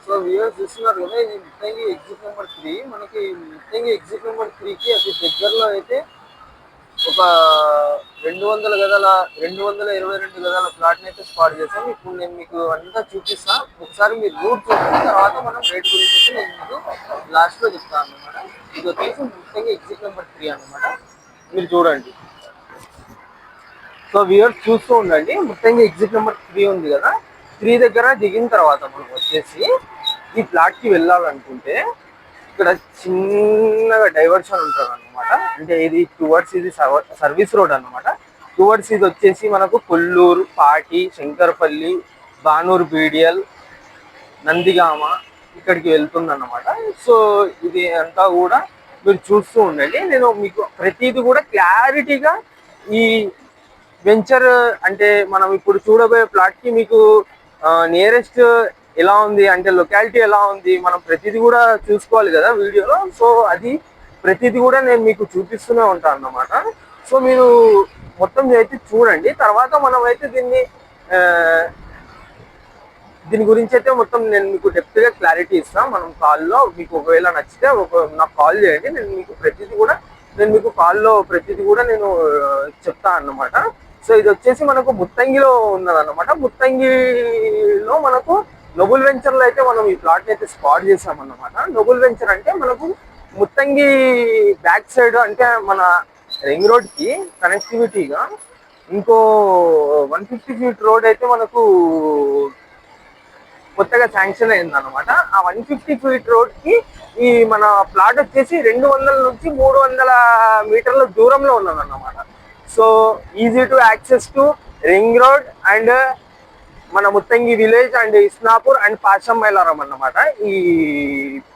So viewers చూస్తున్నారు కదా, ఇది ముత్తంగి ఎగ్జిట్ నెంబర్ 3. మనకి ముత్తంగి ఎగ్జిట్ నెంబర్ 3కి అతి దగ్గరలో అయితే ఒక 222 గదాల ప్లాట్ని అయితే స్పాట్ చేసాం. ఇప్పుడు నేను మీకు అంతా చూపిస్తా. ఒకసారి మీరు రూట్ చూసిన తర్వాత మనం రేట్ గురించి అయితే నేను మీకు లాస్ట్లో చెప్తాను అనమాట. ఇది వచ్చేసి ముత్తంగి ఎగ్జిట్ నెంబర్ 3 అనమాట. మీరు చూడండి. సో వ్యూవర్స్ చూస్తూ ఉండండి. ముత్తంగి ఎగ్జిట్ నెంబర్ 3 ఉంది కదా, 3 దగ్గర దిగిన తర్వాత మనం వచ్చేసి ఈ ప్లాట్కి వెళ్ళాలనుకుంటే ఇక్కడ చిన్నగా డైవర్షన్ ఉంటుంది అనమాట. అంటే ఇది టువర్డ్స్ ఇది సర్వీస్ రోడ్ అనమాట. టువర్డ్స్ ఇది వచ్చేసి మనకు కొల్లూరు, పాటి, శంకరపల్లి, బానూరు, బీడియల్, నందిగామ ఇక్కడికి వెళ్తుంది అన్నమాట. సో ఇది అంతా కూడా మీరు చూస్తూ ఉండండి. నేను మీకు ప్రతిదీ కూడా క్లారిటీగా ఈ వెంచర్ అంటే మనం ఇప్పుడు చూడబోయే ప్లాట్కి మీకు నియరెస్ట్ ఎలా ఉంది అంటే లొకాలిటీ ఎలా ఉంది, మనం ప్రతిదీ కూడా చూసుకోవాలి కదా వీడియోలో. సో అది ప్రతిదీ కూడా నేను మీకు చూపిస్తూనే ఉంటాను అన్నమాట. సో మీరు మొత్తం అయితే చూడండి. తర్వాత మనం అయితే దీని గురించి అయితే మొత్తం నేను మీకు డెప్త్గా క్లారిటీ ఇస్తాను మనం కాల్లో. మీకు ఒకవేళ నచ్చితే నాకు కాల్ చేయండి. నేను మీకు కాల్లో ప్రతిదీ కూడా నేను చెప్తాను అన్నమాట. సో ఇది వచ్చేసి మనకు ముత్తంగిలో ఉన్నదన్నమాట. ముత్తంగిలో మనకు నోబుల్ వెంచర్లో అయితే మనం ఈ ప్లాట్ అయితే స్పాట్ చేసామన్నమాట. నోబుల్ వెంచర్ అంటే మనకు ముత్తంగి బ్యాక్ సైడ్ అంటే మన రింగ్ రోడ్కి కనెక్టివిటీగా ఇంకో 150 ఫీట్ రోడ్ అయితే మనకు కొత్తగా శాంక్షన్ అయింది అనమాట. ఆ 150 ఫీట్ రోడ్ కి ఈ మన ప్లాట్ వచ్చేసి 200 నుంచి 300 మీటర్ల దూరంలో ఉన్నదన్నమాట. So easy to access to ring road and మన Muthangi village and Isnapur and Pasham Mailaram అన్నమాట ఈ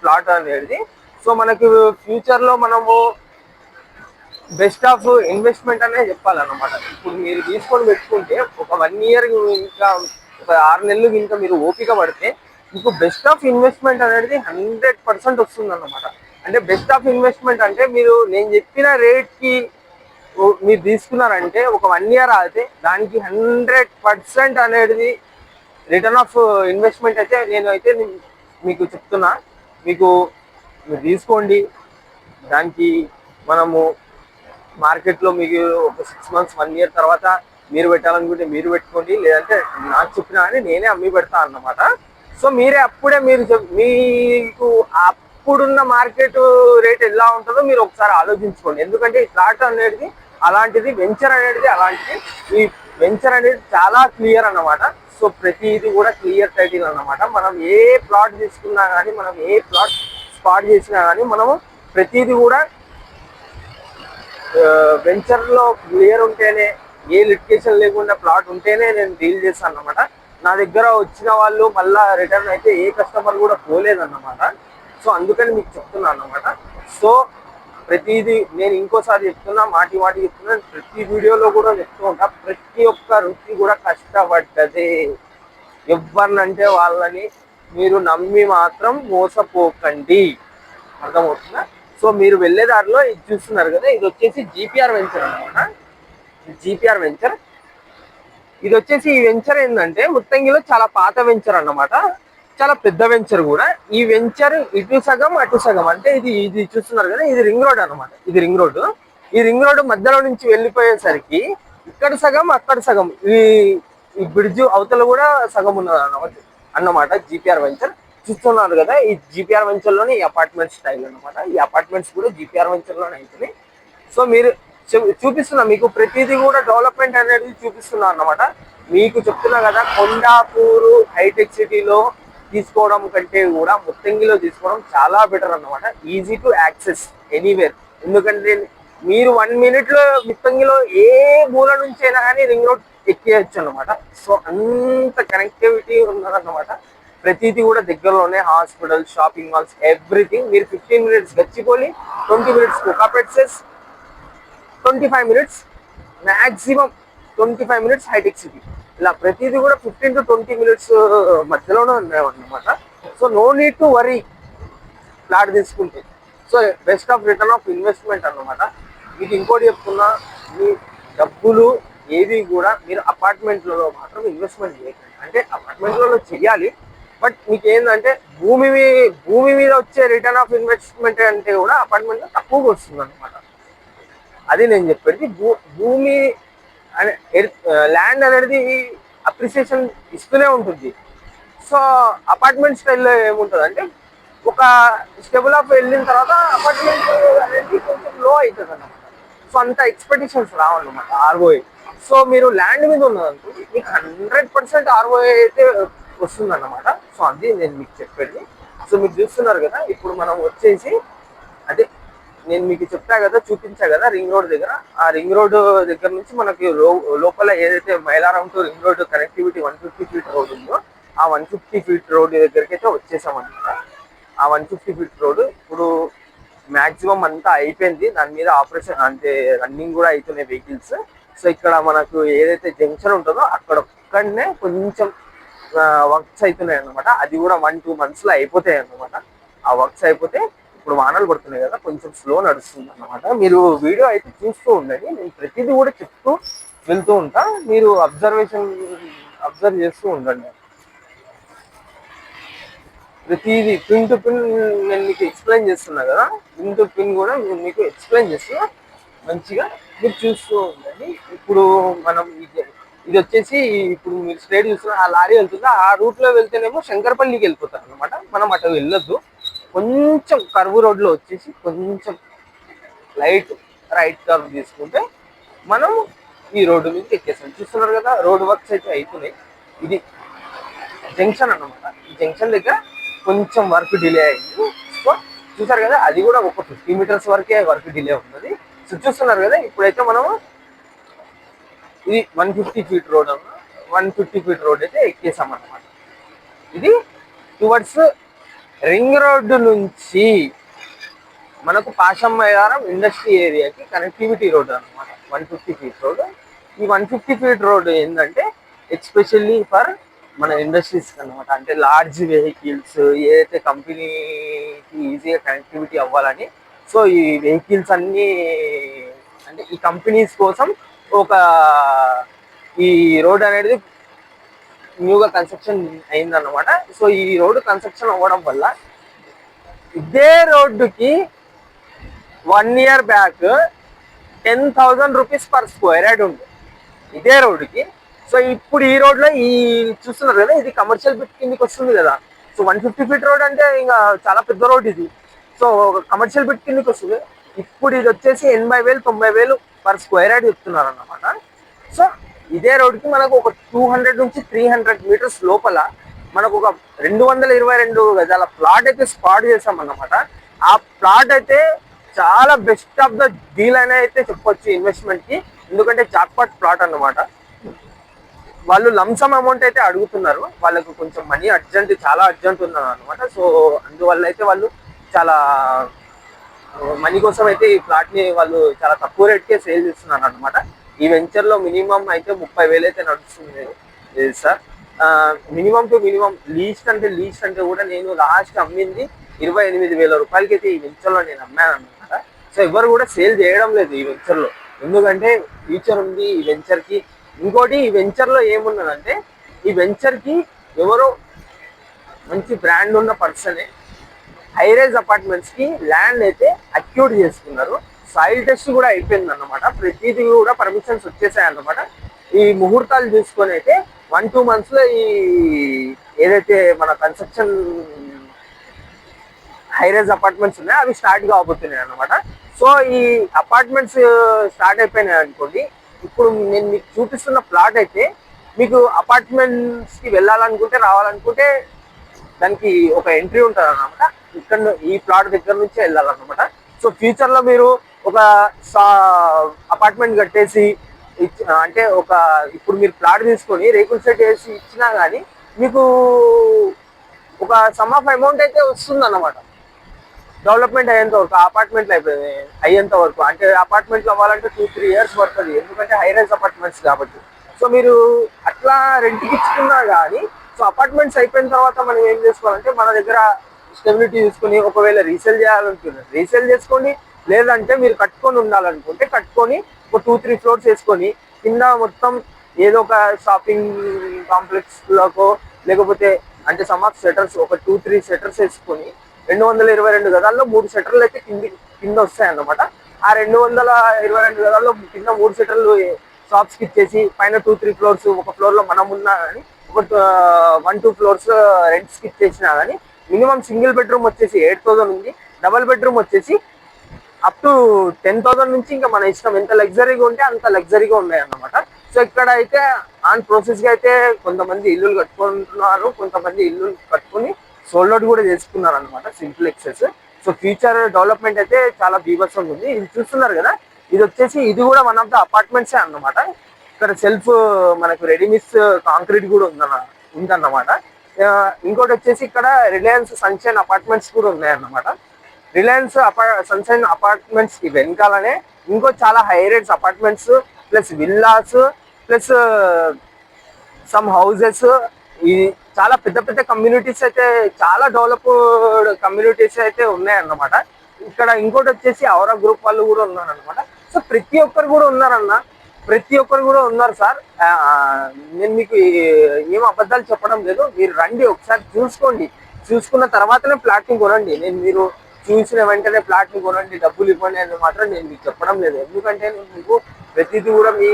ప్లాట్ అనేది. సో మనకు ఫ్యూచర్ లో మనము బెస్ట్ ఆఫ్ ఇన్వెస్ట్మెంట్ అనే చెప్పాలన్నమాట. ఇప్పుడు మీరు తీసుకొని పెట్టుకుంటే ఒక 1 ఇయర్ ఇంకా ఒక 6 నెలలు ఇంకా మీరు ఓపిక పడితే మీకు బెస్ట్ ఆఫ్ ఇన్వెస్ట్మెంట్ అనేది 100% వస్తుంది అన్నమాట. అంటే బెస్ట్ ఆఫ్ ఇన్వెస్ట్మెంట్ అంటే మీరు నేను చెప్పిన రేట్కి మీరు తీసుకున్నారంటే ఒక 1 ఇయర్ ఆగితే దానికి 100% అనేది రిటర్న్ ఆఫ్ ఇన్వెస్ట్మెంట్ అయితే నేను అయితే మీకు చెప్తున్నా. మీరు తీసుకోండి. దానికి మనము మార్కెట్లో మీకు ఒక 6 మంత్స్ 1 ఇయర్ తర్వాత మీరు పెట్టాలనుకుంటే మీరు పెట్టుకోండి, లేదంటే నాకు చెప్పినా అని నేనే అమ్మి పెడతా అన్నమాట. సో మీరే అప్పుడే మీకు అప్పుడున్న మార్కెట్ రేట్ ఎలా ఉంటుందో మీరు ఒకసారి ఆలోచించుకోండి. ఎందుకంటే ఈ ప్లాట్ అనేది అలాంటిది, వెంచర్ అనేది అలాంటిది. ఈ వెంచర్ అనేది చాలా క్లియర్ అన్నమాట. సో ప్రతిది కూడా క్లియర్ టైటిల్ అన్నమాట. మనం ఏ ప్లాట్ తీసుకున్నా కానీ, మనం ఏ ప్లాట్ స్పాట్ చేసినా కానీ మనము ప్రతిదీ కూడా వెంచర్లో క్లియర్ ఉంటేనే, ఏ లిటిగేషన్ లేకుండా ప్లాట్ ఉంటేనే నేను డీల్ చేస్తాను అన్నమాట. నా దగ్గర వచ్చిన వాళ్ళు మళ్ళీ రిటర్న్ అయితే ఏ కస్టమర్ కూడా పోలేదన్నమాట. సో అందుకని మీకు చెప్తున్నాను అన్నమాట. సో ప్రతిదీ నేను ఇంకోసారి చెప్తున్నా, మాటి చెప్తున్నాను, ప్రతి వీడియోలో కూడా చెప్తూ ఉంటా. ప్రతి ఒక్క వృత్తి కూడా కష్టపడ్డదే. ఎవరినంటే వాళ్ళని మీరు నమ్మి మాత్రం మోసపోకండి. అర్థమవుతుందా? సో మీరు వెళ్ళే దారిలో ఇది చూస్తున్నారు కదా, ఇది వచ్చేసి జీపీఆర్ వెంచర్ అనమాట. జీపీఆర్ వెంచర్ ఇది వచ్చేసి ఈ వెంచర్ ఏంటంటే ముత్తంగిలో చాలా పాత వెంచర్ అన్నమాట. చాలా పెద్ద వెంచర్ కూడా. ఈ వెంచర్ ఇటు సగం అటు సగం, అంటే ఇది చూస్తున్నారు కదా, ఇది రింగ్ రోడ్ అనమాట. ఇది రింగ్ రోడ్. ఈ రింగ్ రోడ్ మధ్యలో నుంచి వెళ్ళిపోయేసరికి ఇక్కడ సగం అక్కడ సగం, ఈ బ్రిడ్జ్ అవతల కూడా సగం ఉన్నది అన్నమాట జీపీఆర్ వెంచర్. చూస్తున్నారు కదా, ఈ జీపీఆర్ వెంచర్ లోనే ఈ అపార్ట్మెంట్ స్టైల్ అనమాట. ఈ అపార్ట్మెంట్స్ కూడా జీపీఆర్ వెంచర్ లోనే అవుతుంది. సో మీరు చూపిస్తున్నా మీకు ప్రతిదీ కూడా డెవలప్మెంట్ అనేది చూపిస్తున్నా అన్నమాట. మీకు చెప్తున్నా కదా, కొండాపూరు హైటెక్ సిటీలో తీసుకోవడం కంటే కూడా ముత్తంగిలో తీసుకోవడం చాలా బెటర్ అన్నమాట. Easy to access anywhere. ఎందుకంటే మీరు 1 minute లో ముత్తంగిలో ఏ మూల నుంచి అయినా కానీ రింగ్ రోడ్ ఎక్కేయచ్చు అనమాట. సో అంత కనెక్టివిటీ ఉన్నదన్నమాట. ప్రతిదీ కూడా దగ్గరలోనే, హాస్పిటల్, షాపింగ్ మాల్స్, ఎవ్రీథింగ్. మీరు 15 minutes గచ్చిపోలి, 20 minutes కోకాపెట్సెస్, 25 minutes maximum 25 minutes Hitech City. ఇలా ప్రతిదీ కూడా 15 to 20 minutes మధ్యలోనే ఉన్నాయన్నమాట. So no need to worry plot తీసుకుంటే. So best of return of investment అన్నమాట. మీకు ఇంకోటి చెప్తున్నా, మీ డబ్బులు ఏవి కూడా మీరు అపార్ట్మెంట్లలో మాత్రం ఇన్వెస్ట్మెంట్ చేయకండి. అంటే అపార్ట్మెంట్లలో చేయాలి, బట్ మీకు ఏంటంటే భూమి మీద వచ్చే రిటర్న్ ఆఫ్ ఇన్వెస్ట్మెంట్ అంటే కూడా అపార్ట్మెంట్ తక్కువగా వస్తుంది అనమాట. అది నేను చెప్పేది. భూమి అనే ల్యాండ్ అనేది అప్రిసియేషన్ ఇస్తూనే ఉంటుంది. సో అపార్ట్మెంట్ స్టైల్లో ఏముంటుంది అంటే ఒక స్టెబుల్ ఆఫ్ వెళ్ళిన తర్వాత అపార్ట్మెంట్ అనేది కొంచెం లో అవుతుంది అన్నమాట. సో అంత ఎక్స్పెక్టేషన్స్ రావన్నమాట ఆర్ఓఐ. సో మీరు ల్యాండ్ మీద ఉన్నదంటూ మీకు 100% ఆర్ఓఐ అయితే వస్తుందన్నమాట. సో అది నేను మీకు చెప్పేది. సో మీరు చూస్తున్నారు కదా, ఇప్పుడు మనం వచ్చేసి అదే నేను మీకు చెప్పా కదా, చూపించా కదా రింగ్ రోడ్ దగ్గర. ఆ రింగ్ రోడ్ దగ్గర నుంచి మనకి లోపల ఏదైతే Mylaram to ring road connectivity 150 feet road ఉందో ఆ 150 ఫీట్ రోడ్ దగ్గరికి అయితే వచ్చేసామన్నమాట. ఆ 150 ఫీట్ రోడ్ ఇప్పుడు మాక్సిమం అంతా అయిపోయింది. దాని మీద ఆపరేషన్ అంటే రన్నింగ్ కూడా అవుతున్నాయి వెహికల్స్. సో ఇక్కడ మనకు ఏదైతే జంక్షన్ ఉంటుందో అక్కడనే కొంచెం వర్క్స్ అవుతున్నాయి అన్నమాట. అది కూడా 1-2 months అయిపోతాయి అన్నమాట. ఆ వర్క్స్ అయిపోతే ఇప్పుడు వానలు పడుతున్నాయి కదా, కొంచెం స్లో నడుస్తుంది అన్నమాట. మీరు వీడియో అయితే చూస్తూ ఉండండి, నేను ప్రతిదీ కూడా చెప్తూ వెళ్తూ ఉంటా, మీరు అబ్జర్వ్ చేస్తూ ఉండండి. ప్రతిదీ పిన్ టు పిన్ నేను మీకు ఎక్స్ప్లెయిన్ చేస్తున్నా కదా, పిన్ టు పిన్ కూడా నేను మీకు ఎక్స్ప్లెయిన్ చేస్తున్నా, మంచిగా మీరు చూస్తూ ఉండండి. ఇప్పుడు మనం ఇది వచ్చేసి ఇప్పుడు మీరు స్ట్రేట్ చూస్తున్న ఆ లారీ వెళ్తుంది, ఆ రూట్లో వెళ్తేనేమో శంకరపల్లికి వెళ్ళిపోతారు అనమాట. మనం అటు వెళ్ళొద్దు, కొంచెం కర్వ్ రోడ్లో వచ్చేసి కొంచెం లైట్ రైట్ కర్వ్ తీసుకుంటే మనం ఈ రోడ్డు మీద ఎక్కేస్తాం. చూస్తున్నారు కదా, రోడ్ వర్క్స్ అయితే అవుతున్నాయి. ఇది జంక్షన్ అన్నమాట. ఈ జంక్షన్ దగ్గర కొంచెం వర్క్ డిలే అయింది. సో చూసారు కదా, అది కూడా ఒక 50 meters వరకే వర్క్ డిలే ఉన్నది. సో చూస్తున్నారు కదా, ఇప్పుడైతే మనము ఇది 150 ఫీట్ రోడ్ 150 ఫీట్ రోడ్ అయితే ఎక్కేసాం అన్నమాట. ఇది టువర్డ్స్ రింగ్ రోడ్డు నుంచి మనకు పాషమ్మయారం ఇండస్ట్రీ ఏరియాకి కనెక్టివిటీ రోడ్ అనమాట 150 ఫీట్ రోడ్. ఈ 150 ఫీట్ రోడ్ ఏంటంటే ఎస్పెషల్లీ ఫర్ మన ఇండస్ట్రీస్ అనమాట. అంటే లార్జ్ వెహికల్స్ ఏదైతే కంపెనీకి ఈజీగా కనెక్టివిటీ అవ్వాలని, సో ఈ వెహికల్స్ అన్నీ అంటే ఈ కంపెనీస్ కోసం ఈ రోడ్ అనేది న్యూగా కన్స్ట్రక్షన్ అయిందన్నమాట. సో ఈ రోడ్డు కన్స్ట్రక్షన్ అవ్వడం వల్ల ఇదే రోడ్డుకి 1 year back 10,000 rupees per square yard ఉంది ఇదే రోడ్డుకి. సో ఇప్పుడు ఈ రోడ్లో ఈ చూస్తున్నారు కదా, ఇది కమర్షియల్ బిట్ కిందకి వస్తుంది కదా. సో 150 ఫీట్ రోడ్ అంటే ఇంకా చాలా పెద్ద రోడ్ ఇది. సో కమర్షియల్ బిట్ కిందకి వస్తుంది. ఇప్పుడు ఇది వచ్చేసి 80,000 90,000 పర్ స్క్వేర్ యార్డ్ చెప్తున్నారు అన్నమాట. సో ఇదే రోడ్కి మనకు ఒక 200 నుంచి 300 meters లోపల మనకు ఒక 222 గజాల ప్లాట్ అయితే స్పాట్ చేసామన్నమాట. ఆ ప్లాట్ అయితే చాలా బెస్ట్ ఆఫ్ ద డీల్ అనే అయితే చెప్పొచ్చు ఇన్వెస్ట్మెంట్కి. ఎందుకంటే జాక్పాట్ ప్లాట్ అన్నమాట. వాళ్ళు లంసమ్ అమౌంట్ అయితే అడుగుతున్నారు, వాళ్ళకు కొంచెం మనీ అర్జెంట్, చాలా అర్జెంట్ ఉన్నది అనమాట. సో అందువల్ల అయితే వాళ్ళు చాలా మనీ కోసం అయితే ఈ ప్లాట్ని వాళ్ళు చాలా తక్కువ రేట్కే సేల్ చేస్తున్నారు అనమాట. ఈ వెంచర్లో మినిమం అయితే 30,000 అయితే నడుస్తుంది sir. Minimum to minimum least అంటే కూడా నేను లాస్ట్ అమ్మింది 28,000 రూపాయలకి అయితే ఈ వెంచర్లో నేను అమ్మాను అనమాట. సో ఎవరు కూడా సేల్ చేయడం లేదు ఈ వెంచర్లో, ఎందుకంటే ఫ్యూచర్ ఉంది ఈ వెంచర్కి. ఇంకోటి ఈ వెంచర్లో ఏమున్నదంటే, ఈ వెంచర్కి ఎవరో మంచి బ్రాండ్ ఉన్న పర్సనే హైరైజ్ అపార్ట్మెంట్స్కి ల్యాండ్ అయితే అక్యూట్ చేసుకున్నారు. సాయిల్ టెస్ట్ కూడా అయిపోయింది అన్నమాట. ప్రతిదీ కూడా పర్మిషన్స్ వచ్చేసాయి అన్నమాట. ఈ ముహూర్తాలు చూసుకొని అయితే 1-2 monthsలో ఈ ఏదైతే మన కన్స్ట్రక్షన్ హైరైజ్ అపార్ట్మెంట్స్ ఉన్నాయో అవి స్టార్ట్ కాబోతున్నాయి అన్నమాట. సో ఈ అపార్ట్మెంట్స్ స్టార్ట్ అయిపోయినాయి అనుకోండి, ఇప్పుడు నేను మీకు చూపిస్తున్న ప్లాట్ అయితే మీకు అపార్ట్మెంట్స్కి వెళ్ళాలనుకుంటే రావాలనుకుంటే దానికి ఒక ఎంట్రీ ఉంటుంది అన్నమాట. ఇక్కడ ఈ ప్లాట్ దగ్గర నుంచి వెళ్ళాలన్నమాట. సో ఫ్యూచర్లో మీరు ఒక అపార్ట్మెంట్ కట్టేసి అంటే ఇప్పుడు మీరు ప్లాట్ తీసుకొని రేకుల షెడ్ వేసి ఇచ్చినా కానీ మీకు ఒక సమ్ ఆఫ్ అమౌంట్ అయితే వస్తుంది అన్నమాట. డెవలప్మెంట్ అయ్యేంత వరకు, అపార్ట్మెంట్లు అయ్యేంత వరకు. అంటే అపార్ట్మెంట్లు అవ్వాలంటే 2-3 years పడుతుంది, ఎందుకంటే హైరైజ్ అపార్ట్మెంట్స్ కాబట్టి. సో మీరు అట్లా రెంట్కి ఇచ్చుకున్నా కానీ, సో అపార్ట్మెంట్స్ అయిపోయిన తర్వాత మనం ఏం చేసుకోవాలంటే మన దగ్గర స్టెబిలిటీ తీసుకుని ఒకవేళ రీసేల్ చేయాలనుకుంటున్నారు రీసేల్ చేసుకోండి, లేదంటే మీరు కట్టుకొని ఉండాలనుకుంటే కట్టుకొని ఒక 2-3 floors వేసుకొని కింద మొత్తం ఏదో ఒక షాపింగ్ కాంప్లెక్స్లకో లేకపోతే అంటే సమ్ ఆఫ్ షటర్స్ ఒక 2-3 షటర్స్ వేసుకొని 222 గదాల్లో 3 షటర్లు అయితే కింద వస్తాయి అన్నమాట. ఆ 222 గదాల్లో కింద 3 షటర్లు షాప్స్కి ఇచ్చేసి పైన 2-3 ఫ్లోర్స్, ఒక ఫ్లోర్ లో మనం ఉన్నా కానీ ఒక 1-2 ఫ్లోర్స్ రెంట్స్కి ఇచ్చేసినా కానీ మినిమం సింగిల్ బెడ్రూమ్ వచ్చేసి 8,000 ఉంది, డబల్ బెడ్రూమ్ వచ్చేసి అప్ టు 10,000 నుంచి ఇంకా మన ఇష్టం, ఎంత లగ్జరీగా ఉంటే అంత లగ్జరీగా ఉన్నాయి అన్నమాట. సో ఇక్కడ అయితే ఆన్ ప్రాసెస్ గా అయితే కొంతమంది ఇల్లు కట్టుకుంటున్నారు, కొంతమంది ఇల్లు కట్టుకుని సోల్డ్ అవుట్ కూడా చేసుకున్నారు అనమాట సింప్లెక్సెస్. సో ఫ్యూచర్ డెవలప్మెంట్ అయితే చాలా బీభత్సంగా ఉంది. ఇది చూస్తున్నారు కదా, ఇది వచ్చేసి ఇది కూడా వన్ ఆఫ్ ద అపార్ట్మెంట్సే అన్నమాట. ఇక్కడ సెల్ఫ్ మనకు రెడీమిక్స్ కాంక్రీట్ కూడా ఉందన్నమాట. ఇంకోటి వచ్చేసి ఇక్కడ రిలయన్స్ సన్షైన్ అపార్ట్మెంట్స్ కూడా ఉన్నాయన్నమాట. రిలయన్స్ సన్షైన్ అపార్ట్మెంట్స్ కి వెనకాలనే ఇంకో చాలా high rates apartments plus villas plus some houses, ఈ చాలా పెద్ద పెద్ద కమ్యూనిటీస్ అయితే, చాలా డెవలప్డ్ కమ్యూనిటీస్ అయితే ఉన్నాయన్నమాట. ఇక్కడ ఇంకోటి వచ్చేసి ఔరా గ్రూప్ వాళ్ళు కూడా ఉన్నారన్నమాట. సో ప్రతి ఒక్కరు కూడా ఉన్నారన్న, ప్రతి ఒక్కరు కూడా ఉన్నారు సార్. నేను మీకు ఏం అబద్ధాలు చెప్పడం లేదు, మీరు రండి ఒకసారి చూసుకోండి, చూసుకున్న తర్వాతనే ప్లాట్ ని కొనండి. నేను మీరు చూసిన వెంటనే ప్లాట్ ని కొనండి డబ్బులు ఇవ్వండి అని మాత్రం నేను మీకు చెప్పడం లేదు. ఎందుకంటే నేను మీకు ప్రతిదీ కూడా మీ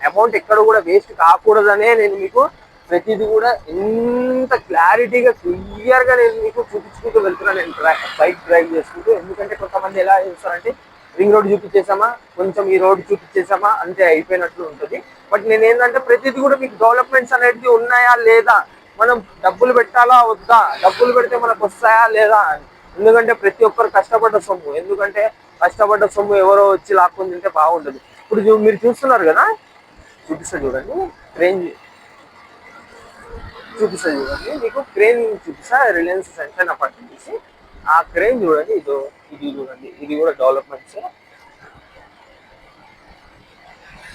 అమౌంట్ ఎక్కడ కూడా వేస్ట్ కాకూడదనే నేను మీకు ప్రతిదీ కూడా ఎంత క్లారిటీగా క్లియర్గా నేను మీకు చూపించుకుంటూ వెళ్తున్నాను, నేను బైక్ డ్రైవ్ చేసుకుంటూ. ఎందుకంటే కొంతమంది ఎలా చేస్తారంటే రింగ్ రోడ్ చూపించేసామా, కొంచెం ఈ రోడ్ చూపించేసామా, అంతే అయిపోయినట్లు ఉంటుంది. బట్ నేను ఏంటంటే ప్రతిదీ కూడా మీకు డెవలప్మెంట్స్ అనేది ఉన్నాయా లేదా, మనం డబ్బులు పెట్టాలా వద్దా, డబ్బులు పెడితే మనకు వస్తాయా లేదా. ఎందుకంటే ప్రతి ఒక్కరు కష్టపడ్డ సొమ్ము, ఎందుకంటే కష్టపడ్డ సొమ్ము ఎవరో వచ్చి లాక్కొని తింటే బాగుంటుంది. ఇప్పుడు మీరు చూస్తున్నారు కదా, చూపిస్తా చూడండి, క్రేన్ చూపిస్తా చూడండి, మీకు క్రేన్ చూపిస్తా. రిలయన్స్ సన్షైన్ అపార్ట్మెంట్స్ ఆ క్రేన్ చూడండి, ఇది చూడండి, ఇది కూడా డెవలప్మెంట్స్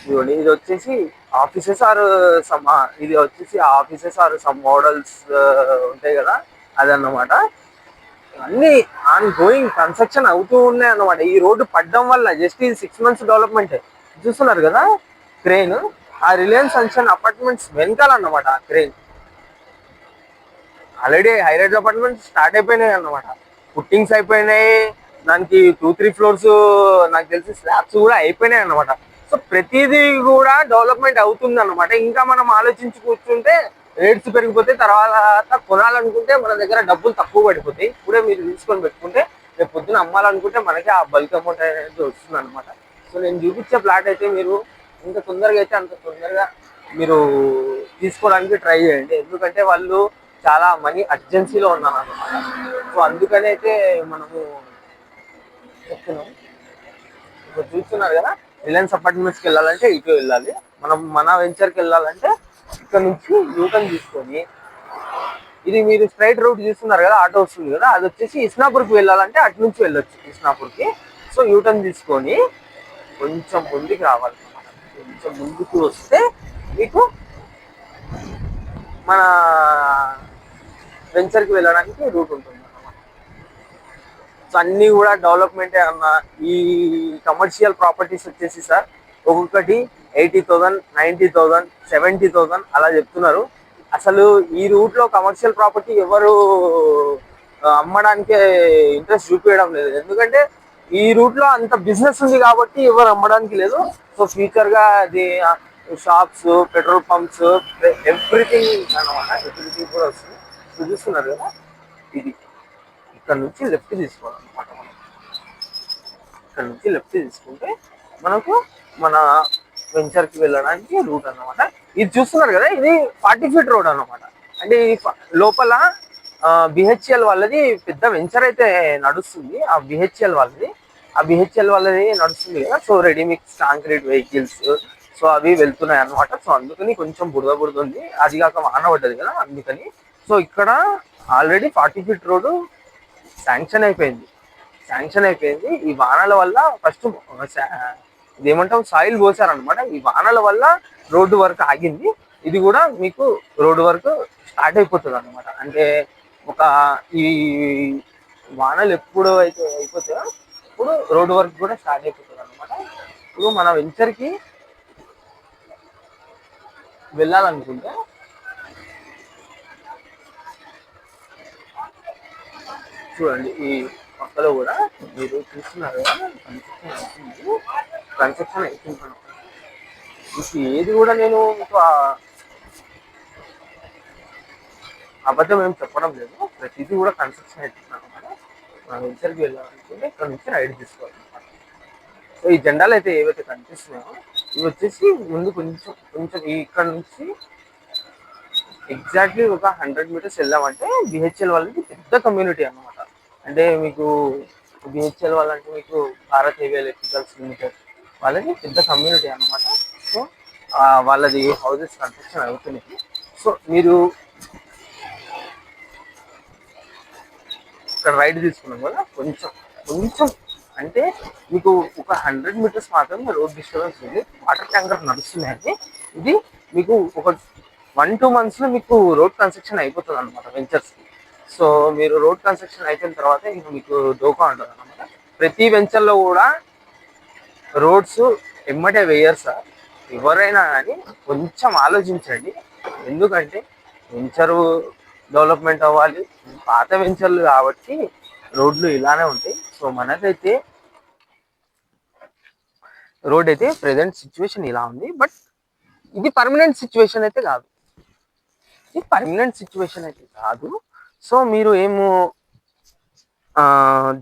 చూడండి. ఇది వచ్చేసి ఆఫీసెస్ ఆర్ సమ్, ఇది వచ్చేసి ఆఫీసెస్ ఆర్ సమ్ మోడల్స్ ఉంటాయి కదా, అదన్నమాట. అన్ని ఆన్ గోయింగ్ కన్స్ట్రక్షన్ అవుతూ ఉన్నాయి అన్నమాట. ఈ రోడ్డు పడ్డం వల్ల జస్ట్ ఇది 6 months డెవలప్మెంట్. చూస్తున్నారు కదా క్రేన్, ఆ రిలయన్స్ సన్షైన్ అపార్ట్మెంట్స్ వెనకాలన్నమాట. ఆ crane already high rise apartments start అయిపోయినాయి అన్నమాట, పుట్టింగ్స్ అయిపోయినాయి, దానికి 2-3 ఫ్లోర్స్ నాకు తెలిసి స్లాబ్స్ కూడా అయిపోయినాయి అన్నమాట. సో ప్రతిదీ కూడా డెవలప్మెంట్ అవుతుంది అన్నమాట. ఇంకా మనం ఆలోచించి కూర్చుంటే రేట్స్ పెరిగిపోతే తర్వాత కొనాలనుకుంటే మన దగ్గర డబ్బులు తక్కువ పడిపోతాయి. ఇప్పుడే మీరు తీసుకొని పెట్టుకుంటే రేపు పొద్దున అమ్మాలనుకుంటే మనకి ఆ బల్క్ అమౌంట్ అనేది వస్తుంది అనమాట. సో నేను చూపించే ప్లాట్ అయితే మీరు ఎంత తొందరగా అయితే అంత తొందరగా మీరు తీసుకోవడానికి ట్రై చేయండి. ఎందుకంటే వాళ్ళు చాలా మనీ అర్జెన్సీలో ఉన్నాను అనమాట. సో అందుకని అయితే మనము చెప్తున్నాం. ఇప్పుడు చూస్తున్నారు కదా, రిలయన్స్ అపార్ట్మెంట్స్కి వెళ్ళాలంటే ఇటు వెళ్ళాలి, మనం మన వెంచర్కి వెళ్ళాలంటే ఇక్కడ నుంచి యూటర్న్ తీసుకొని, ఇది మీరు స్ట్రైట్ రూట్ చూస్తున్నారు కదా, ఆటో వస్తుంది కదా, అది వచ్చేసి ఇస్నాపూర్కి వెళ్ళాలంటే అటు నుంచి వెళ్ళొచ్చు ఇస్నాపూర్కి. సో యూటర్న్ తీసుకొని కొంచెం ముందుకు రావాలి, కొంచెం ముందుకు వస్తే మీకు మన వెంచర్కి వెళ్ళడానికి రూట్ ఉంటుంది అన్నమాట. సో అన్నీ కూడా డెవలప్మెంటే అన్న. ఈ కమర్షియల్ ప్రాపర్టీస్ వచ్చేసి సార్ ఒక్కొక్కటి 80,000, 90,000, 70,000 అలా చెప్తున్నారు. అసలు ఈ రూట్ లో కమర్షియల్ ప్రాపర్టీ ఎవరు అమ్మడానికి ఇంట్రెస్ట్ చూపించడం లేదు. ఎందుకంటే ఈ రూట్ లో అంత బిజినెస్ ఉంది కాబట్టి ఎవరు అమ్మడానికి లేదు. సో ఫ్యూచర్ గా అది షాప్స్, పెట్రోల్ పంప్స్, ఎవ్రీథింగ్ అనమాట, ఎవ్రీథింగ్ కూడా వస్తుంది. చూస్తున్నారు కదా, ఇది ఇక్కడ నుంచి లెఫ్ట్ తీసుకోవాలన్నమాట. మనం ఇక్కడ నుంచి లెఫ్ట్ తీసుకుంటే మనకు మన వెంచర్కి వెళ్ళడానికి రూట్ అన్నమాట. ఇది చూస్తున్నారు కదా, ఇది 40 feet రోడ్ అన్నమాట. అంటే ఇది లోపల బిహెచ్ఎల్ వాళ్ళది పెద్ద వెంచర్ అయితే నడుస్తుంది. ఆ బిహెచ్ఎల్ వాళ్ళది నడుస్తుంది కదా. So ready mix concrete vehicles so అవి వెళ్తున్నాయి అన్నమాట. సో అందుకని కొంచెం బురద ఉంది, అది కాక వాన పడ్డది కదా అందుకని. సో ఇక్కడ ఆల్రెడీ 40 feet రోడ్డు శాంక్షన్ అయిపోయింది. ఈ వానల వల్ల ఫస్ట్ ఇదేమంటాం సాయిల్ పోసారనమాట. ఈ వానల వల్ల రోడ్డు వర్క్ ఆగింది. ఇది కూడా మీకు రోడ్డు వర్క్ స్టార్ట్ అయిపోతుంది అనమాట. అంటే ఒక ఈ వానలు ఎప్పుడు అయితే అయిపోతాయో ఇప్పుడు రోడ్డు వర్క్ కూడా స్టార్ట్ అయిపోతుంది అనమాట. ఇప్పుడు మన వెంచర్కి వెళ్ళాలనుకుంటే చూడండి ఈ పక్కలో కూడా మీరు చూస్తున్నారు కదా, కన్స్ట్రక్షన్ అవుతుంది. మీకు ఏది కూడా నేను మీకు అబద్ధం ఏం చెప్పడం లేదు, ప్రతిదీ కూడా కన్స్ట్రక్షన్ అవుతున్నాను అనమాట. మనం వెంచర్కి వెళ్ళాలనుకుంటే ఇక్కడ నుంచి రైడ్ తీసుకోవాలి. సో ఈ జెండాలు అయితే ఏవైతే కనిపిస్తున్నాయో ఇవి వచ్చేసి ముందు కొంచెం కొంచెం ఇక్కడ నుంచి ఎగ్జాక్ట్లీ ఒక 100 మీటర్స్ వెళ్ళామంటే బిహెచ్ఎల్ వాళ్ళకి పెద్ద కమ్యూనిటీ అనమాట. అంటే మీకు బిహెచ్ఎల్ వాళ్ళంటే మీకు భారత్ హెవీ ఎలక్ట్రికల్స్ లిమిటెడ్ వాళ్ళకి పెద్ద కమ్యూనిటీ అనమాట. సో వాళ్ళది హౌసెస్ కన్స్ట్రక్షన్ అవుతున్నాయి. సో మీరు ఇక్కడ రైడ్ తీసుకున్నాం కదా, కొంచెం కొంచెం అంటే మీకు ఒక 100 మీటర్స్ మాత్రమే రోడ్ డిస్టర్బెన్స్ ఉంది. వాటర్ ట్యాంకర్ నడుస్తున్నాయండి. ఇది మీకు ఒక 1-2 monthsలో మీకు రోడ్ కన్స్ట్రక్షన్ అయిపోతుంది అనమాట వెంచర్స్కి. సో మీరు రోడ్ కన్స్ట్రక్షన్ అయిపోయిన తర్వాత ఇంకా మీకు డోకా ఉంటుంది అనమాట. ప్రతి వెంచర్లో కూడా రోడ్స్ ఎమ్మటే వేయరు సార్. ఎవరైనా కానీ కొంచెం ఆలోచించండి. ఎందుకంటే వెంచరు డెవలప్మెంట్ అవ్వాలి, పాత వెంచర్లు కాబట్టి రోడ్లు ఇలానే ఉంటాయి. సో మనకైతే రోడ్ అయితే ప్రెసెంట్ సిచ్యువేషన్ ఇలా ఉంది. బట్ ఇది పర్మనెంట్ సిచ్యువేషన్ అయితే కాదు, ఇది పర్మనెంట్ సిచ్యువేషన్ అయితే కాదు. సో మీరు ఏమో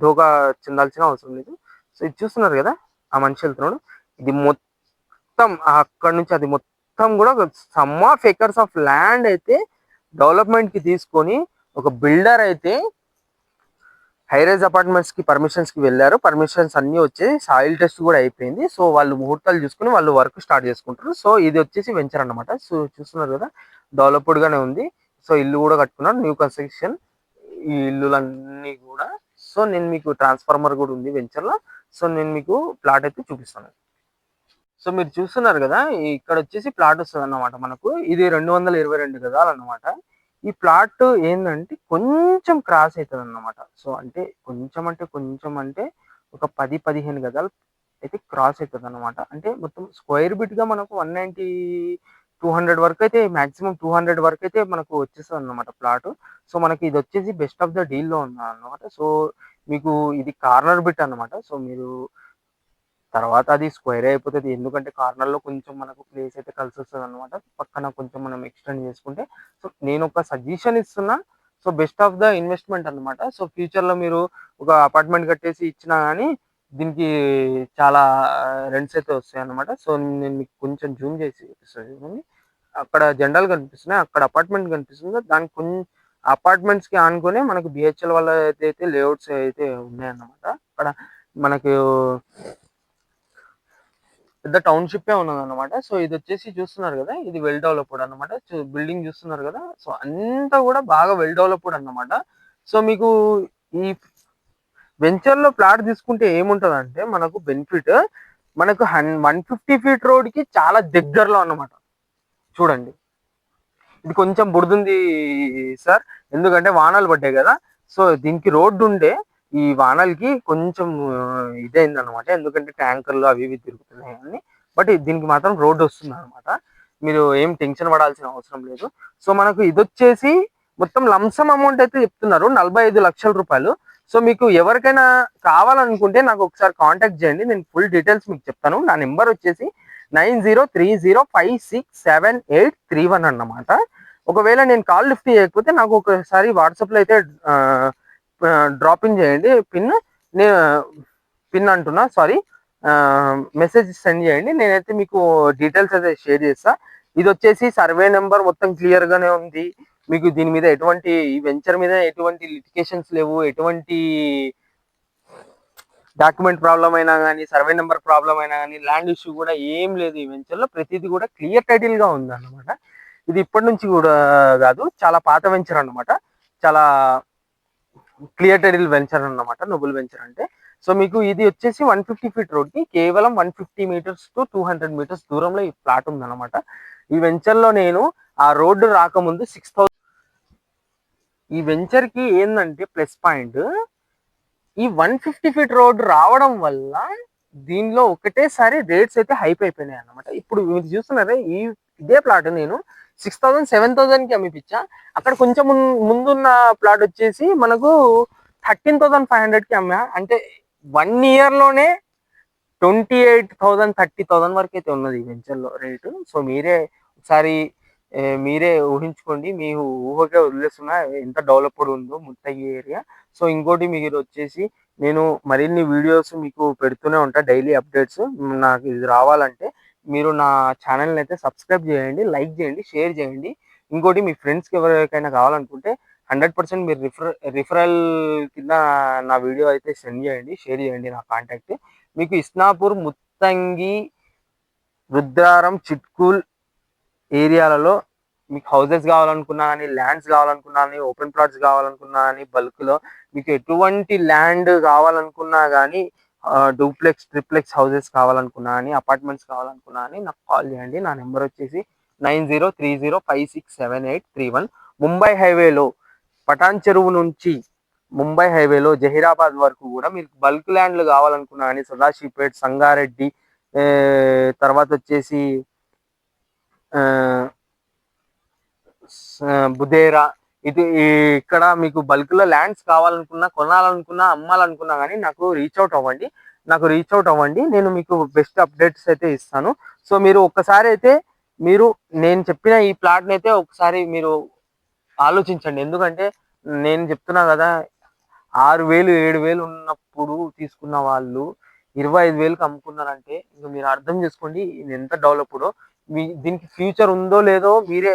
ధోకా చెందాల్సిన అవసరం లేదు. సో ఇది చూస్తున్నారు కదా, ఆ మనిషి వెళ్తున్నాడు. ఇది మొత్తం అక్కడ నుంచి అది మొత్తం కూడా some of acres of land అయితే డెవలప్మెంట్కి తీసుకొని ఒక బిల్డర్ అయితే హైరైజ్ అపార్ట్మెంట్స్కి పర్మిషన్స్కి వెళ్ళారు. పర్మిషన్స్ అన్నీ వచ్చేసి సాయిల్ టెస్ట్ కూడా అయిపోయింది. సో వాళ్ళు ముహూర్తాలు చూసుకుని వాళ్ళు వర్క్ స్టార్ట్ చేసుకుంటారు. సో ఇది వచ్చేసి వెంచర్ అనమాట. సో చూస్తున్నారు కదా, డెవలప్డ్గానే ఉంది. సో ఇల్లు కూడా కట్టుకున్నారు, న్యూ కన్స్ట్రక్షన్ ఈ ఇల్లులన్నీ కూడా. సో నేను మీకు ట్రాన్స్ఫార్మర్ కూడా ఉంది వెంచర్లో. సో నేను మీకు ప్లాట్ అయితే చూపిస్తాను. సో మీరు చూస్తున్నారు కదా, ఇక్కడ వచ్చేసి ప్లాట్ వస్తుంది అన్నమాట మనకు. ఇది 222 గజాలు అన్నమాట. ఈ ప్లాట్ ఏంటంటే కొంచెం క్రాస్ అవుతుంది అన్నమాట. సో అంటే కొంచెం అంటే ఒక 10-15 గజాలు అయితే క్రాస్ అవుతుంది అన్నమాట. అంటే మొత్తం స్క్వేర్ బిట్ గా మనకు 190-200 వరకు అయితే, మాక్సిమం 200 వరకు అయితే మనకు వచ్చేస్తుంది అన్నమాట ప్లాట్. సో మనకి ఇది వచ్చేసి బెస్ట్ ఆఫ్ ద డీల్ లో ఉంది అన్నమాట. సో మీకు ఇది కార్నర్ బిట్ అన్నమాట. సో మీరు తర్వాత అది స్క్వేర్ అయిపోతుంది, ఎందుకంటే కార్నర్ లో కొంచెం మనకు ప్లేస్ అయితే కలిసి వస్తుంది అనమాట. పక్కన కొంచెం మనం ఎక్స్టెండ్ చేసుకుంటే. సో నేను ఒక సజెషన్ ఇస్తున్నా. So best of the investment అనమాట. సో ఫ్యూచర్ లో మీరు ఒక అపార్ట్మెంట్ కట్టేసి ఇచ్చినా కానీ దీనికి చాలా రెంట్స్ అయితే వస్తాయి అనమాట. సో నేను మీకు కొంచెం జూమ్ చేసి చూపిస్తాను. అక్కడ జెండాలు కనిపిస్తున్నాయి, అక్కడ అపార్ట్మెంట్ కనిపిస్తుంది. దానికి కొంచెం అపార్ట్మెంట్స్ కి ఆనుకునే మనకు బిహెచ్ఎల్ వల్ల అయితే లేఅవుట్స్ అయితే ఉన్నాయన్నమాట. అక్కడ మనకు పెద్ద టౌన్షిప్ ఉన్నది అనమాట. సో ఇది వచ్చేసి చూస్తున్నారు కదా, ఇది వెల్ డెవలప్డ్ అనమాట. బిల్డింగ్ చూస్తున్నారు కదా, సో అంతా కూడా బాగా వెల్ డెవలప్డ్ అన్నమాట. సో మీకు ఈ వెంచర్ లో ప్లాట్ తీసుకుంటే ఏముంటది అంటే మనకు బెనిఫిట్, మనకు 150 feet రోడ్ కి చాలా దగ్గరలో అన్నమాట. చూడండి, ఇది కొంచెం బురదుంది సార్, ఎందుకంటే వానలు పడ్డాయి కదా. సో దీనికి రోడ్డు ఉండే ఈ వానలకి కొంచెం ఇదైంది అనమాట, ఎందుకంటే ట్యాంకర్లు అవి ఇవి తిరుగుతున్నాయి అని. బట్ దీనికి మాత్రం రోడ్డు వస్తుంది అనమాట. మీరు ఏం టెన్షన్ పడాల్సిన అవసరం లేదు. సో మనకు ఇది వచ్చేసి మొత్తం లంసమ్ అమౌంట్ అయితే చెప్తున్నారు, 45 లక్షల రూపాయలు. సో మీకు ఎవరికైనా కావాలనుకుంటే నాకు ఒకసారి కాంటాక్ట్ చేయండి, నేను ఫుల్ డీటెయిల్స్ మీకు చెప్తాను. నా నెంబర్ వచ్చేసి 9030567831 అన్నమాట. ఒకవేళ నేను కాల్ లిఫ్ట్ చేయకపోతే నాకు ఒకసారి వాట్సాప్లో అయితే డ్రాపింగ్ చేయండి, పిన్ అంటున్నా సారీ, మెసేజ్ సెండ్ చేయండి. నేనైతే మీకు డీటెయిల్స్ అయితే షేర్ చేస్తా. ఇది వచ్చేసి సర్వే నెంబర్ మొత్తం క్లియర్ గానే ఉంది. మీకు దీని మీద ఎటువంటి వెంచర్ మీద ఎటువంటి లిటికేషన్స్ లేవు, ఎటువంటి డాక్యుమెంట్ ప్రాబ్లం అయినా కానీ, సర్వే నెంబర్ ప్రాబ్లం అయినా కానీ, ల్యాండ్ ఇష్యూ కూడా ఏం లేదు. ఈ వెంచర్లో ప్రతిదీ కూడా క్లియర్ టైటిల్ గా ఉంది అన్నమాట. ఇది ఇప్పటి నుంచి కూడా కాదు, చాలా పాత వెంచర్ అన్నమాట. చాలా క్లియర్ టైటిల్ వెంచర్ అన్నమాట, నోబుల్ వెంచర్ అంటే. సో మీకు ఇది వచ్చేసి 150 feet రోడ్ కి కేవలం 150 meters to 200 meters దూరంలో ఈ ప్లాట్ ఉందన్నమాట. ఈ వెంచర్ లో నేను ఆ రోడ్డు రాకముందు 6,000. ఈ వెంచర్ కి ఏంటంటే ప్లస్ పాయింట్, ఈ 150 feet రోడ్ రావడం వల్ల దీనిలో ఒకటేసారి రేట్స్ అయితే హైప్ అయిపోయినాయి అన్నమాట. ఇప్పుడు మీరు చూస్తున్నారే, ఇదే ప్లాట్ నేను 6,000 7,000 కి అమ్మిపించా. అక్కడ కొంచెం ముందున్న ప్లాట్ వచ్చేసి మనకు 13,500కి అమ్మా. అంటే 1 ఇయర్లోనే 28,000 30,000 వరకు అయితే ఉన్నది ఈ వెంచర్లో రేటు. సో మీరే ఒకసారి మీరే ఊహించుకోండి. మీ ఊహకే వదిలేస్తున్నా ఎంత డెవలప్డ్ ఉందో ముత్తగి ఏరియా. సో ఇంకోటి మీరు వచ్చేసి నేను మరిన్ని వీడియోస్ మీకు పెడుతూనే ఉంటా, డైలీ అప్డేట్స్. నాకు ఇది రావాలంటే మీరు నా ఛానల్ని అయితే సబ్స్క్రైబ్ చేయండి, లైక్ చేయండి, షేర్ చేయండి. ఇంకోటి మీ ఫ్రెండ్స్కి ఎవరికైనా కావాలనుకుంటే 100% మీరు రిఫరల్ కింద నా వీడియో అయితే సెండ్ చేయండి, షేర్ చేయండి నా కాంటాక్ట్. మీకు ఇస్నాపూర్, ముత్తంగి, రుద్రారం, చిట్కూల్ ఏరియాలలో మీకు హౌసెస్ కావాలనుకున్నా కానీ, ల్యాండ్స్ కావాలనుకున్నా కానీ, ఓపెన్ ప్లాట్స్ కావాలనుకున్నా కానీ, బల్క్లో మీకు ఎటువంటి ల్యాండ్ కావాలనుకున్నా కానీ, డూప్లెక్స్ ట్రిప్లెక్స్ హౌసెస్ కావాలనుకున్నా కానీ, అపార్ట్మెంట్స్ కావాలనుకున్నా కానీ నాకు కాల్ చేయండి. నా నెంబర్ వచ్చేసి 9030567831. ముంబై హైవేలో పటాన్ చెరువు నుంచి ముంబై హైవేలో జహీరాబాద్ వరకు కూడా మీకు బల్క్ ల్యాండ్లు కావాలనుకున్నా కానీ, సదాశివపేట్, సంగారెడ్డి, తర్వాత వచ్చేసి బుదేరా, ఇక్కడ మీకు బల్క్లో ల్యాండ్స్ కావాలనుకున్నా, కొనాలనుకున్నా, అమ్మాలనుకున్నా కానీ నాకు రీచ్ అవుట్ అవ్వండి. నేను మీకు బెస్ట్ అప్డేట్స్ అయితే ఇస్తాను. సో మీరు ఒక్కసారి అయితే నేను చెప్పిన ఈ ప్లాట్ని అయితే ఒకసారి మీరు ఆలోచించండి. ఎందుకంటే నేను చెప్తున్నా కదా, 6,000 7,000 ఉన్నప్పుడు తీసుకున్న వాళ్ళు 25,000కి అమ్ముకున్నారంటే ఇంకా మీరు అర్థం చేసుకోండి ఇది ఎంత డెవలప్డో. దీనికి ఫ్యూచర్ ఉందో లేదో మీరే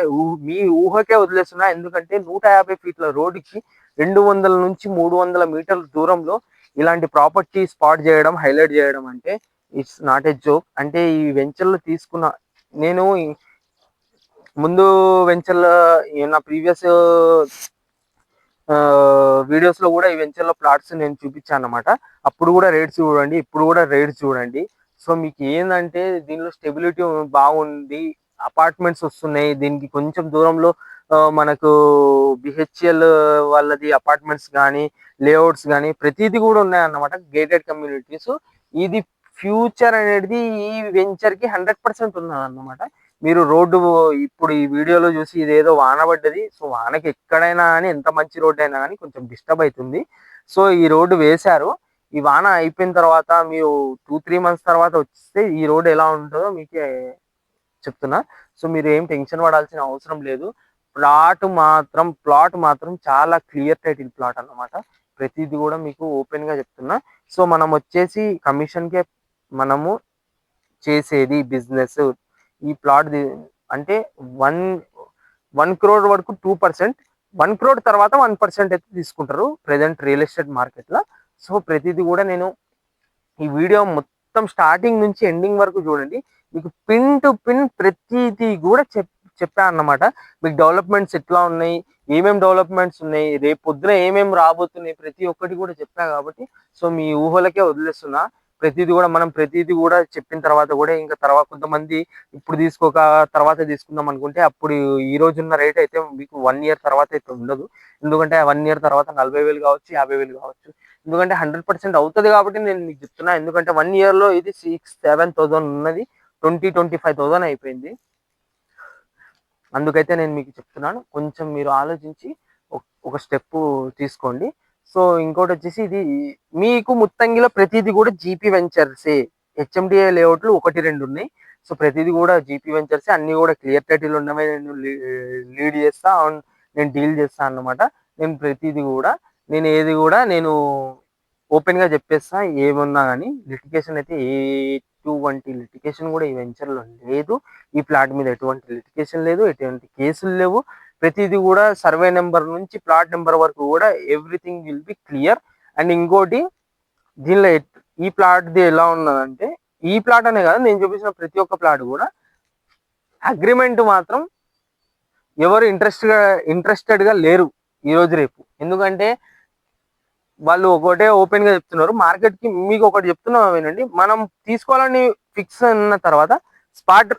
మీ ఊహకే వదిలేస్తున్నా. ఎందుకంటే 150 ఫీట్ల రోడ్డుకి 200 నుంచి 300 మీటర్ల దూరంలో ఇలాంటి ప్రాపర్టీ స్పాట్ చేయడం, హైలైట్ చేయడం అంటే ఇట్స్ నాట్ ఏ జోక్. అంటే ఈ వెంచర్లో తీసుకున్న నేను ముందు వెంచర్లో నా ప్రీవియస్ వీడియోస్ లో కూడా ఈ వెంచర్లో ప్లాట్స్ నేను చూపించాను అనమాట. అప్పుడు కూడా రేట్స్ చూడండి, ఇప్పుడు కూడా రేట్స్ చూడండి. సో మీకు ఏంటంటే దీనిలో స్టెబిలిటీ బాగుంది, అపార్ట్మెంట్స్ వస్తున్నాయి. దీనికి కొంచెం దూరంలో మనకు బిహెచ్ఎల్ వాళ్ళది అపార్ట్మెంట్స్ కానీ, లేఅవుట్స్ కానీ ప్రతిదీ కూడా ఉన్నాయన్నమాట, గేటెడ్ కమ్యూనిటీస్. ఇది ఫ్యూచర్ అనేది ఈ వెంచర్ కి 100% ఉన్నది అన్నమాట. మీరు రోడ్డు ఇప్పుడు ఈ వీడియోలో చూసి ఇదేదో వాన పడ్డది, సో వానకి ఎక్కడైనా కానీ ఎంత మంచి రోడ్డు అయినా కానీ కొంచెం డిస్టర్బ్ అవుతుంది. సో ఈ రోడ్డు వేశారు. ఈ వాన అయిపోయిన తర్వాత మీరు 2-3 మంత్స్ తర్వాత వస్తే ఈ రోడ్డు ఎలా ఉంటుందో మీకే చెప్తున్నా. సో మీరు ఏం టెన్షన్ పడాల్సిన అవసరం లేదు. ప్లాట్ మాత్రం చాలా క్లియర్ టైటిల్ ప్లాట్ అన్నమాట. ప్రతిదీ కూడా మీకు ఓపెన్ గా చెప్తున్నా. సో మనం వచ్చేసి కమిషన్ కే మనము చేసేది బిజినెస్. ఈ ప్లాట్ అంటే 1 crore వరకు 2%, 1 crore తర్వాత 1% అయితే తీసుకుంటారు ప్రెసెంట్ రియల్ ఎస్టేట్ మార్కెట్ లో. సో ప్రతిదీ కూడా నేను ఈ వీడియో మొత్తం స్టార్టింగ్ నుంచి ఎండింగ్ వరకు చూడండి. మీకు పిన్ టు పిన్ ప్రతిదీ కూడా చెప్పా అన్నమాట. మీకు డెవలప్మెంట్స్ ఎట్లా ఉన్నాయి, ఏమేమి డెవలప్మెంట్స్ ఉన్నాయి, రేపు పొద్దున ఏమేమి రాబోతున్నాయి, ప్రతి ఒక్కటి కూడా చెప్పా కాబట్టి సో మీ ఊహలకే వదిలేస్తున్నా. ప్రతిదీ కూడా చెప్పిన తర్వాత కూడా ఇంకా తర్వాత కొంతమంది ఇప్పుడు తీసుకోక తర్వాత తీసుకుందాం అనుకుంటే అప్పుడు ఈ రోజు ఉన్న రేట్ అయితే మీకు 1 year తర్వాత అయితే ఉండదు. ఎందుకంటే 1 year తర్వాత 40,000 కావచ్చు, 50,000 కావచ్చు. ఎందుకంటే 100% అవుతుంది కాబట్టి నేను మీకు చెప్తున్నా. ఎందుకంటే 1 year లో ఇది 6-7,000 ఉన్నది 20-25,000 అయిపోయింది. అందుకైతే నేను మీకు చెప్తున్నాను, కొంచెం మీరు ఆలోచించి ఒక స్టెప్ తీసుకోండి. సో ఇంకోటి వచ్చేసి ఇది మీకు ముత్తంగిలో ప్రతిదీ కూడా జీపీ వెంచర్సే. హెచ్ఎండిఏ లేఅవుట్లు 1-2 ఉన్నాయి. సో ప్రతిదీ కూడా జీపీ వెంచర్సే, అన్ని కూడా క్లియర్ టైటిల్ ఉన్నవే నేను లీడ్ చేస్తా, నేను డీల్ చేస్తా అన్నమాట. నేను ప్రతిదీ కూడా ఏది కూడా నేను ఓపెన్ గా చెప్పేస్తా. ఏమున్నా కానీ లిటిగేషన్ అయితే ఎటువంటి లిటిగేషన్ కూడా ఈ వెంచర్ లో లేదు. ఈ ప్లాట్ మీద ఎటువంటి లిటిగేషన్ లేదు, ఎటువంటి కేసులు లేవు. ప్రతిదీ కూడా సర్వే నెంబర్ నుంచి ప్లాట్ నెంబర్ వరకు కూడా everything will be clear. And ఇంకోటి దీనిలో ఈ ప్లాట్ది ఎలా ఉన్నదంటే, ఈ ప్లాట్ అనే కాదు నేను చూపించిన ప్రతి ఒక్క ప్లాట్ కూడా అగ్రిమెంట్ మాత్రం ఎవరు ఇంట్రెస్టెడ్ గా లేరు ఈ రోజు రేపు. ఎందుకంటే వాళ్ళు ఒకటే ఓపెన్ గా చెప్తున్నారు. మార్కెట్ కి మీకు ఒకటి చెప్తున్నాం వినండి, మనం తీసుకోవాలని ఫిక్స్ అయిన తర్వాత స్పాట్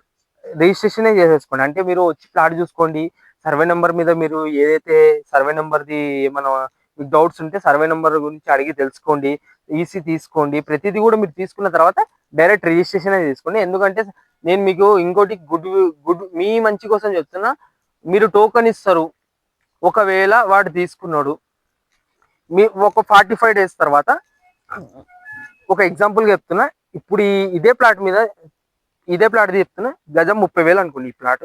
రిజిస్ట్రేషన్ చేసేసుకోండి. అంటే మీరు వచ్చి ప్లాట్ చూసుకోండి, సర్వే నెంబర్ మీద మీరు ఏదైతే సర్వే నెంబర్ది ఏమైనా మీకు డౌట్స్ ఉంటే సర్వే నెంబర్ గురించి అడిగి తెలుసుకోండి, ఈసీ తీసుకోండి. ప్రతిదీ కూడా మీరు తీసుకున్న తర్వాత డైరెక్ట్ రిజిస్ట్రేషన్ తీసుకోండి. ఎందుకంటే నేను మీకు ఇంకోటి గుడ్ మీ మంచి కోసం చెప్తున్నా. మీరు టోకెన్ ఇస్తారు, ఒకవేళ వాడు తీసుకున్నాడు, మీ ఒక 45 days తర్వాత ఒక ఎగ్జాంపుల్ చెప్తున్నా. ఇప్పుడు ఇదే ప్లాట్ మీద ఇదే ప్లాట్ చెప్తున్నా, గజం 30,000 అనుకోండి. ఈ ప్లాట్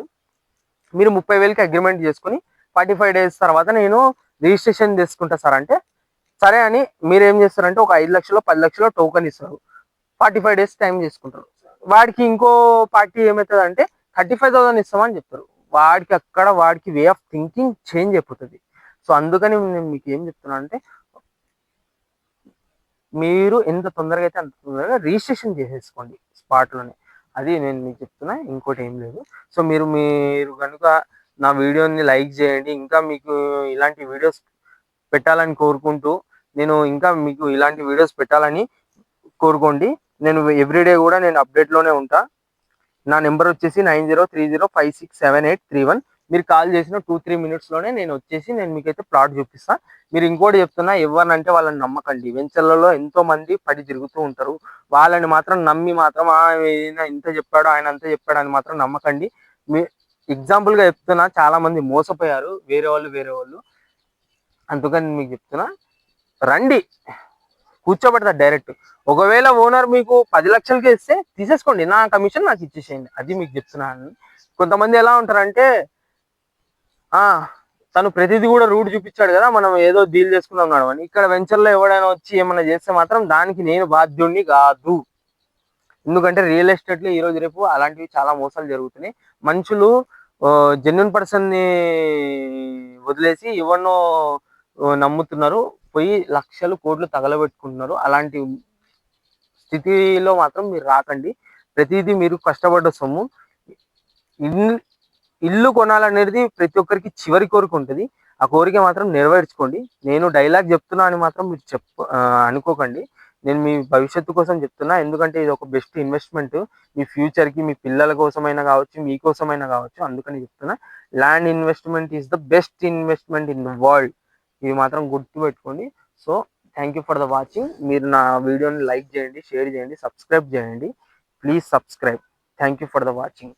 మీరు 30,000కి అగ్రిమెంట్ చేసుకుని 45 days తర్వాత నేను రిజిస్ట్రేషన్ చేసుకుంటా సార్ అంటే, సరే అని మీరు ఏం చేస్తారంటే ఒక 5 లక్షలు 10 లక్షలు టోకన్ ఇస్తారు. 45 days టైం చేసుకుంటారు. వాడికి ఇంకో పార్టీ ఏమవుతుంది అంటే 35,000 ఇస్తామని చెప్తారు. వాడికి వే ఆఫ్ థింకింగ్ చేంజ్ అయిపోతుంది. సో అందుకని నేను మీకు ఏం చెప్తున్నా అంటే, మీరు ఎంత తొందరగా అయితే అంత తొందరగా రిజిస్ట్రేషన్ చేసేసుకోండి స్పాట్లోనే. అది నేను మీకు చెప్తున్నా, ఇంకోటి ఏం లేదు. సో మీరు కనుక నా వీడియోని లైక్ చేయండి. ఇంకా మీకు ఇలాంటి వీడియోస్ పెట్టాలని కోరుకుంటూ, నేను ఇంకా మీకు ఇలాంటి వీడియోస్ పెట్టాలని కోరుకోండి. నేను ఎవ్రీడే కూడా నేను అప్డేట్లోనే ఉంటా. నా నెంబర్ వచ్చేసి 9030567831. మీరు కాల్ చేసిన 2-3 మినిట్స్లోనే నేను వచ్చేసి నేను మీకైతే ప్లాట్ చూపిస్తాను. మీరు ఇంకోటి చెప్తున్నా, ఎవరినంటే వాళ్ళని నమ్మకండి. వెంచర్లలో ఎంతో మంది పడి తిరుగుతూ ఉంటారు. వాళ్ళని మాత్రం నమ్మి మాత్రం ఆయన ఇంత చెప్పాడు ఆయన అంత చెప్పాడు అని మాత్రం నమ్మకండి. మీ ఎగ్జాంపుల్గా చెప్తున్నా, చాలా మంది మోసపోయారు వేరే వాళ్ళు. అందుకని మీకు చెప్తున్నా, రండి కూర్చోబెడతా డైరెక్ట్. ఒకవేళ ఓనర్ మీకు 10 లక్షలకి ఇస్తే తీసేసుకోండి, నా కమిషన్ నాకు ఇచ్చేసేయండి. అది మీకు చెప్తున్నాను. కొంతమంది ఎలా ఉంటారంటే, తను ప్రతిదీ కూడా రూట్ చూపించాడు కదా, మనం ఏదో డీల్ చేసుకున్నాం అని. ఇక్కడ వెంచర్లో ఎవడైనా వచ్చి ఏమైనా చేస్తే మాత్రం దానికి నేను బాధ్యుణ్ణి కాదు. ఎందుకంటే రియల్ ఎస్టేట్లో ఈరోజు రేపు అలాంటివి చాలా మోసాలు జరుగుతున్నాయి. మనుషులు జెన్యున్ పర్సన్ని వదిలేసి ఎవరినో నమ్ముతున్నారు, పోయి లక్షలు కోట్లు తగలబెట్టుకుంటున్నారు. అలాంటి స్థితిలో మాత్రం మీరు రాకండి. ప్రతిదీ మీరు కష్టపడ్డ సొమ్ము. ఇల్లు కొనాలనేది ప్రతి ఒక్కరికి చివరి కోరిక ఉంటుంది. ఆ కోరిక మాత్రం నెరవేర్చుకోండి. నేను డైలాగ్ చెప్తున్నా అని మాత్రం మీరు అనుకోకండి. నేను మీ భవిష్యత్తు కోసం చెప్తున్నా. ఎందుకంటే ఇది ఒక బెస్ట్ ఇన్వెస్ట్మెంట్. మీ ఫ్యూచర్కి, మీ పిల్లల కోసమైనా కావచ్చు, మీకోసమైనా కావచ్చు. అందుకని చెప్తున్నా, land investment is the best investment in the world. ఇది మాత్రం గుర్తుపెట్టుకోండి. So thank you for the watching. మీరు నా వీడియోని లైక్ చేయండి, షేర్ చేయండి, సబ్స్క్రైబ్ చేయండి. Please subscribe. Thank you for the watching.